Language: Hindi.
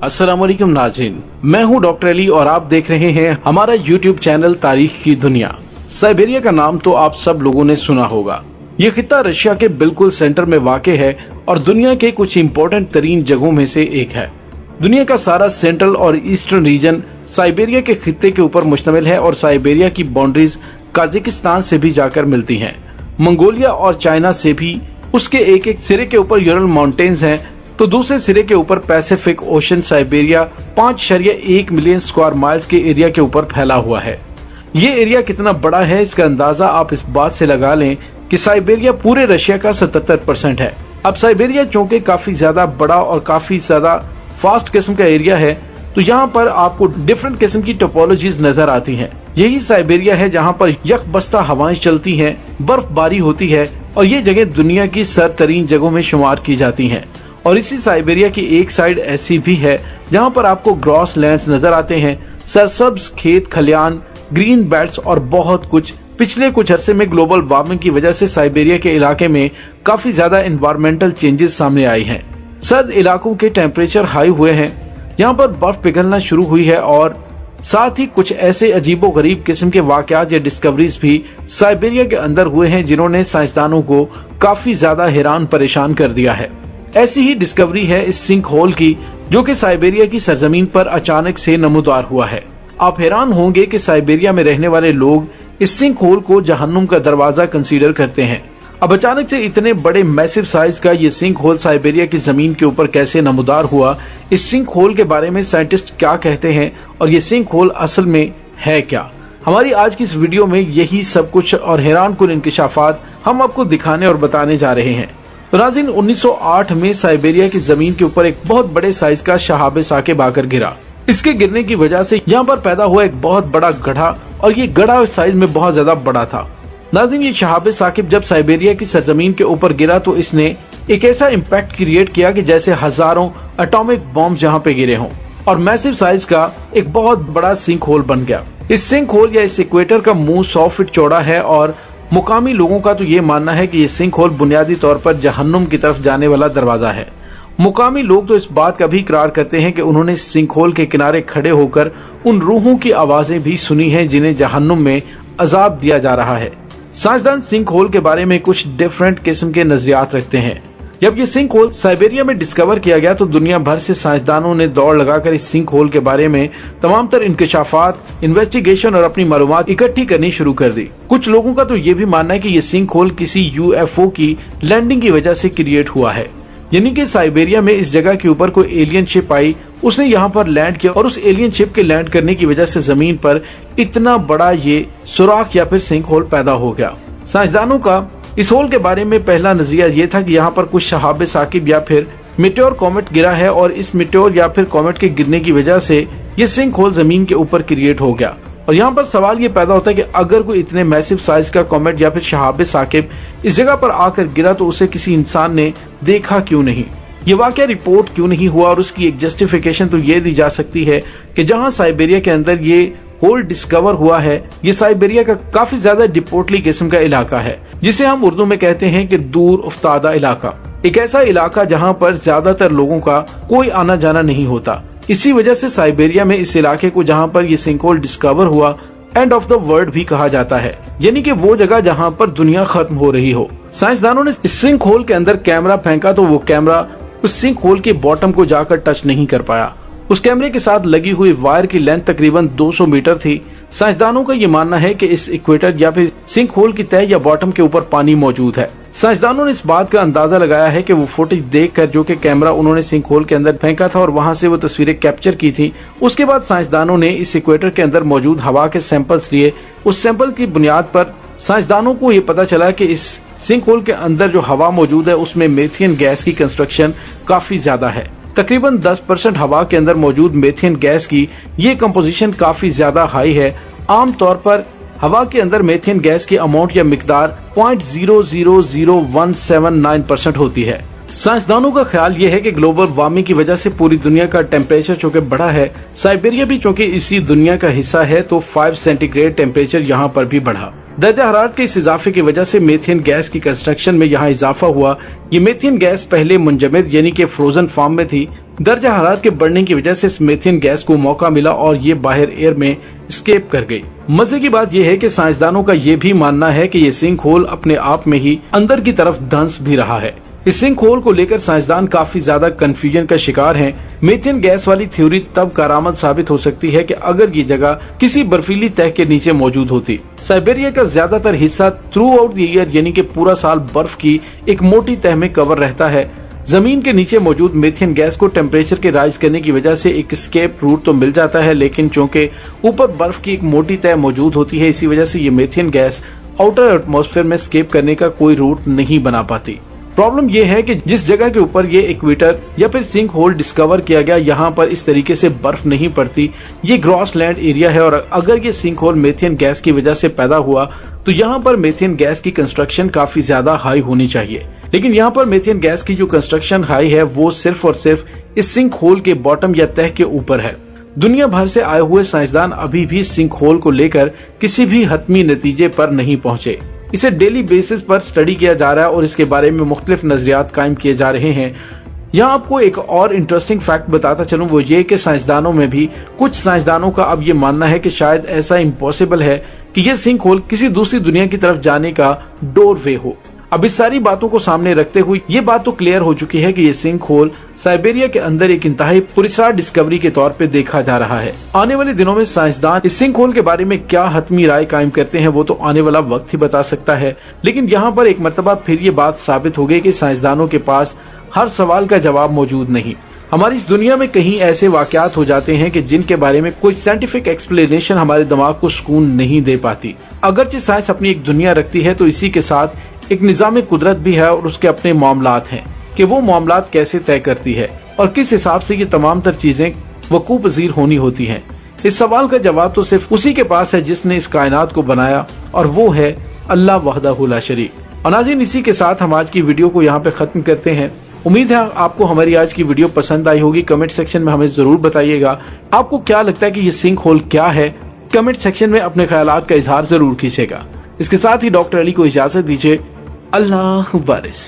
अस्सलाम वालेकुम नाज़रीन, मैं हूं डॉक्टर अली और आप देख रहे हैं हमारा यूट्यूब चैनल तारीख की दुनिया। साइबेरिया का नाम तो आप सब लोगों ने सुना होगा। ये खित्ता रशिया के बिल्कुल सेंटर में वाक़ है और दुनिया के कुछ इम्पोर्टेंट तरीन जगहों में से एक है। दुनिया का सारा सेंट्रल और ईस्टर्न रीजन साइबेरिया के खित्ते के ऊपर मुश्तमिल है और साइबेरिया की बाउंड्रीज काजाकिस्तान से भी जाकर मिलती हैं। मंगोलिया और चाइना से भी उसके एक एक सिरे के ऊपर यूरल माउंटेन्स हैं, तो दूसरे सिरे के ऊपर Pacific ocean Siberia 5.1 million square miles के एरिया के ऊपर फैला हुआ है। ये एरिया कितना बड़ा है इसका अंदाजा आप इस बात से लगा लें कि साइबेरिया पूरे रशिया का 77% है। अब साइबेरिया चूंकि काफी ज्यादा बड़ा और काफी ज्यादा फास्ट किस्म का एरिया है, तो यहाँ पर आपको डिफरेंट किस्म की टोपोलॉजीज नजर आती हैं। यही साइबेरिया है जहाँ पर यकबस्ता हवाएं चलती हैं, बर्फबारी होती है और ये जगह दुनिया की सरतरीन जगहों में शुमार की जाती हैं। और इसी साइबेरिया की एक साइड ऐसी भी है जहाँ पर आपको ग्रॉस लैंड्स नजर आते हैं, सरसब्ज खेत खलियान, ग्रीन बेल्ट्स और बहुत कुछ। पिछले कुछ अरसे में ग्लोबल वार्मिंग की वजह से साइबेरिया के इलाके में काफी ज्यादा एनवायरमेंटल चेंजेस सामने आई हैं। सर्द इलाकों के टेम्परेचर हाई हुए हैं, यहाँ पर बर्फ पिघलना शुरू हुई है और साथ ही कुछ ऐसे अजीबोगरीब किस्म के वाकयात या डिस्कवरीज भी साइबेरिया के अंदर हुए हैं जिन्होंने साइंसदानों को काफी ज्यादा हैरान परेशान कर दिया है। ऐसी ही डिस्कवरी है इस सिंक होल की, जो कि साइबेरिया की सरजमीन पर अचानक से नमूदार हुआ है। आप हैरान होंगे कि साइबेरिया में रहने वाले लोग इस सिंक होल को जहन्नुम का दरवाजा कंसीडर करते हैं। अब अचानक से इतने बड़े मैसिव साइज का ये सिंक होल साइबेरिया की जमीन के ऊपर कैसे नमूदार हुआ, इस सिंक होल के बारे में साइंटिस्ट क्या कहते हैं और ये सिंक होल असल में है क्या, हमारी आज की इस वीडियो में यही सब कुछ और हैरान कुन इंकशाफात हम आपको दिखाने और बताने जा रहे हैं। तो नाज़रीन, 1908 में साइबेरिया की जमीन के ऊपर एक बहुत बड़े साइज का शहाब साकिब आकर गिरा। इसके गिरने की वजह से यहाँ पर पैदा हुआ एक बहुत बड़ा गड्ढा और ये गड्ढा साइज में बहुत ज्यादा बड़ा था। नाज़रीन, ये शहाब साकिब जब साइबेरिया की सरजमीन के ऊपर गिरा तो इसने एक ऐसा इम्पैक्ट क्रिएट किया कि जैसे हजारों एटॉमिक बॉम्ब यहाँ पे गिरे हों और मैसिव साइज का एक बहुत बड़ा सिंक होल बन गया। इस सिंक होल या इस इक्वेटर का मुंह 100 फीट चौड़ा है और मुकामी लोगों का तो ये मानना है कि ये सिंक होल बुनियादी तौर पर जहन्नुम की तरफ जाने वाला दरवाजा है। मुकामी लोग तो इस बात का भी इकरार करते हैं कि उन्होंने सिंक होल के किनारे खड़े होकर उन रूहों की आवाजें भी सुनी हैं जिन्हें जहन्नुम में अजाब दिया जा रहा है। साइंसदान सिंक होल के बारे में कुछ डिफरेंट किस्म के नजरियात रखते हैं। जब ये सिंक होल साइबेरिया में डिस्कवर किया गया तो दुनिया भर से साइंसदानों ने दौड़ लगाकर इस सिंक होल के बारे में तमाम तर इंकशाफात, इन्वेस्टिगेशन और अपनी मालूमात इकट्ठी करनी शुरू कर दी। कुछ लोगों का तो ये भी मानना है कि ये सिंक होल किसी यूएफओ की लैंडिंग की वजह से क्रिएट हुआ है, यानी कि साइबेरिया में इस जगह के ऊपर कोई एलियन शिप आई, उसने यहाँ पर लैंड किया और उस एलियन शिप के लैंड करने की वजह से जमीन पर इतना बड़ा ये सुराख या फिर सिंक होल पैदा हो गया। साइंसदानों का इस होल के बारे में पहला नजरिया ये था कि यहाँ पर कुछ शहाब साकिब या फिर मिट्योर कॉमेट गिरा है और इस मिट्योर या फिर कॉमेट के गिरने की वजह से ये सिंक होल जमीन के ऊपर क्रिएट हो गया। और यहाँ पर सवाल ये पैदा होता है कि अगर कोई इतने मैसिव साइज का कॉमेट या फिर शहाब साकिब इस जगह पर आकर गिरा तो उसे किसी इंसान ने देखा क्यों नहीं, ये वाकया रिपोर्ट क्यों नहीं हुआ। और उसकी एक जस्टिफिकेशन तो ये दी जा सकती है कि जहाँ साइबेरिया के अंदर ये होल डिस्कवर हुआ है, ये साइबेरिया का काफी ज्यादा डिपोर्टली किस्म का इलाका है, जिसे हम उर्दू में कहते हैं कि दूर उफ्तादा इलाका। एक ऐसा इलाका जहाँ पर ज्यादातर लोगों का कोई आना जाना नहीं होता। इसी वजह से साइबेरिया में इस इलाके को जहाँ पर ये सिंक होल डिस्कवर हुआ एंड ऑफ द वर्ल्ड भी कहा जाता है, यानी कि वो जगह जहाँ पर दुनिया खत्म हो रही हो। साइंसदानों ने इस सिंक होल के अंदर कैमरा फेंका तो वो कैमरा उस सिंक होल के बॉटम को जाकर टच नहीं कर पाया। उस कैमरे के साथ लगी हुई वायर की लेंथ तकरीबन 200 मीटर थी। साइंसदानों का ये मानना है कि इस इक्वेटर या फिर सिंक होल की तह या बॉटम के ऊपर पानी मौजूद है। साइंसदानों ने इस बात का अंदाजा लगाया है कि वो फुटेज देखकर जो कि कैमरा उन्होंने सिंक होल के अंदर फेंका था और वहां से वो तस्वीरें कैप्चर की थी, उसके बाद साइंसदानों ने इस इक्वेटर के अंदर मौजूद हवा के सैंपल्स लिए। उस सैंपल की बुनियाद पर साइंसदानों को ये पता चला कि इस सिंक होल के अंदर जो हवा मौजूद है उसमें मीथेन गैस की कंस्ट्रक्शन काफी ज्यादा है। तकरीबन 10% हवा के अंदर मौजूद मीथेन गैस की ये कंपोजिशन काफी ज्यादा हाई है। आमतौर पर हवा के अंदर मीथेन गैस की अमाउंट या मिकदार 0.000179% होती है। साइंसदानों का ख्याल ये है कि ग्लोबल वार्मिंग की वजह से पूरी दुनिया का टेम्परेचर चूंकि बढ़ा है, साइबेरिया भी चूंकि इसी दुनिया का हिस्सा है तो 5 सेंटीग्रेड टेम्परेचर यहाँ पर भी बढ़ा। दर्जा हरारत के इस इजाफे की वजह से मीथेन गैस की कंस्ट्रक्शन में यहाँ इजाफा हुआ। ये मीथेन गैस पहले मुंजमद यानी कि फ्रोजन फॉर्म में थी। दर्जा हरारत के बढ़ने की वजह से इस मीथेन गैस को मौका मिला और ये बाहर एयर में एस्केप कर गई। मजे की बात यह है कि साइंसदानों का ये भी मानना है कि ये सिंक होल अपने आप में ही अंदर की तरफ धंस भी रहा है। इस सिंक होल को लेकर साइंसदान काफी ज्यादा कंफ्यूजन का शिकार हैं। मीथेन गैस वाली थ्योरी तब कारआमद साबित हो सकती है कि अगर ये जगह किसी बर्फीली तह के नीचे मौजूद होती। साइबेरिया का ज्यादातर हिस्सा थ्रू आउट द ईयर यानी कि पूरा साल बर्फ की एक मोटी तह में कवर रहता है। जमीन के नीचे मौजूद मीथेन गैस को टेम्परेचर के राइज करने की वजह से एक एस्केप रूट तो मिल जाता है, लेकिन चूंकि ऊपर बर्फ की एक मोटी तह मौजूद होती है, इसी वजह से ये मीथेन गैस आउटर एटमॉस्फेयर में एस्केप करने का कोई रूट नहीं बना पाती। प्रॉब्लम यह है कि जिस जगह के ऊपर ये इक्वेटर या फिर सिंक होल डिस्कवर किया गया, यहाँ पर इस तरीके से बर्फ नहीं पड़ती। ये ग्रॉस लैंड एरिया है और अगर ये सिंक होल मीथेन गैस की वजह से पैदा हुआ तो यहाँ पर मीथेन गैस की कंस्ट्रक्शन काफी ज्यादा हाई होनी चाहिए। लेकिन यहाँ पर मीथेन गैस की जो कंस्ट्रक्शन हाई है वो सिर्फ और सिर्फ इस सिंक होल के बॉटम या तह के ऊपर है। दुनिया भर से आए हुए साइंसदान अभी भी सिंक होल को लेकर किसी भी हतमी नतीजे पर नहीं पहुंचे। इसे डेली बेसिस पर स्टडी किया जा रहा है और इसके बारे में मुख्तलिफ नजरियात कायम किए जा रहे हैं। यहाँ आपको एक और इंटरेस्टिंग फैक्ट बताता चलूं, वो ये कि साइंसदानों में भी कुछ साइंसदानों का अब ये मानना है कि शायद ऐसा इम्पॉसिबल है कि ये सिंक होल किसी दूसरी दुनिया की तरफ जाने का डोरवे हो। अब इस सारी बातों को सामने रखते हुए ये बात तो क्लियर हो चुकी है कि ये सिंक होल साइबेरिया के अंदर एक इंतहाई पुरस्कार डिस्कवरी के तौर पे देखा जा रहा है। आने वाले दिनों में साइंसदान इस सिंक होल के बारे में क्या हतमी राय कायम करते हैं वो तो आने वाला वक्त ही बता सकता है। लेकिन यहाँ पर एक मर्तबा फिर ये बात साबित हो गई कि साइंसदानों के पास हर सवाल का जवाब मौजूद नहीं। हमारी इस दुनिया में कहीं ऐसे वाकयात हो जाते हैं कि जिनके बारे में कोई साइंटिफिक एक्सप्लेनेशन हमारे दिमाग को सुकून नहीं दे पाती। अगरचे साइंस अपनी एक दुनिया रखती है तो इसी के साथ एक निजाम कुदरत भी है और उसके अपने मामलात हैं कि वो मामलात कैसे तय करती है और किस हिसाब से ये तमाम तर चीजें वकूअ पज़ीर होनी होती हैं। इस सवाल का जवाब तो सिर्फ उसी के पास है जिसने इस कायनात को बनाया और वो है अल्लाह वहदहु ला शरीक। और नाज़रीन, इसी के साथ हम आज की वीडियो को यहाँ पे खत्म करते हैं। उम्मीद है आपको हमारी आज की वीडियो पसंद आई होगी। कमेंट सेक्शन में हमें जरूर बताइएगा आपको क्या लगता है कि ये सिंक होल क्या है। कमेंट सेक्शन में अपने ख्यालात का इजहार जरूर कीजिएगा। इसके साथ ही डॉक्टर अली को इजाजत दीजिए। अल्लाह वारिस।